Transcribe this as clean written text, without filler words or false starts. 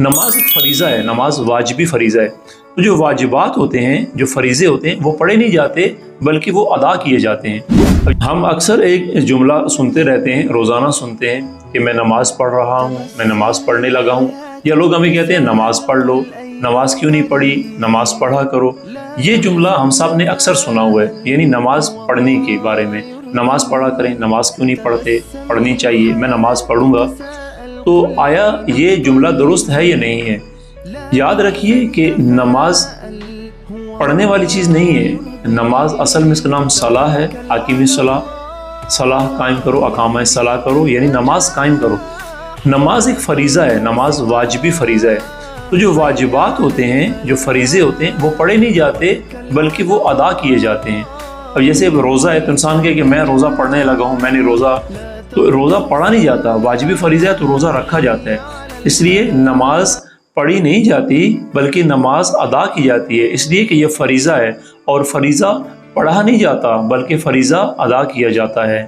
नमाज एक फ़रीज़ा है, नमाज वाजिबी फ़रीज़ा है। तो जो वाजिबात होते हैं, जो फ़रीज़े होते हैं, वो पढ़े नहीं जाते बल्कि वो अदा किए जाते हैं। हम अक्सर एक जुमला सुनते रहते हैं, रोज़ाना सुनते हैं कि मैं नमाज़ पढ़ रहा हूँ, मैं नमाज़ पढ़ने लगा हूँ, या लोग हमें कहते हैं नमाज़ पढ़ लो, नमाज क्यों नहीं पढ़ी, नमाज़ पढ़ा करो। ये जुमला हम सब ने अक्सर सुना हुआ है, यानी नमाज़ पढ़ने के बारे में। नमाज़ पढ़ा करें, नमाज़ क्यों नहीं पढ़ते, पढ़नी चाहिए, मैं नमाज़ पढ़ूँगा। तो आया ये जुमला दुरुस्त है या नहीं है? याद रखिए कि नमाज पढ़ने वाली चीज़ नहीं है। नमाज असल में इसका नाम सलाह है, आकिमी सलाह, सलाह कायम करो, अकामा सलाह करो, यानी नमाज कायम करो। नमाज एक फ़रीज़ा है, नमाज वाजिबी फ़रीज़ा है। तो जो वाजिबात होते हैं, जो फ़रीज़े होते हैं, वो पढ़े नहीं जाते बल्कि वो अदा किए जाते हैं। अब जैसे रोज़ा है तो इंसान कहे कि मैं रोज़ा पढ़ने लगा हूँ, मैंने रोज़ा, तो रोज़ा पढ़ा नहीं जाता, वाजिबी फ़रीज़ा है तो रोज़ा रखा जाता है। इसलिए नमाज पढ़ी नहीं जाती बल्कि नमाज अदा की जाती है, इसलिए कि यह फ़रीज़ा है और फ़रीज़ा पढ़ा नहीं जाता बल्कि फ़रीज़ा अदा किया जाता है।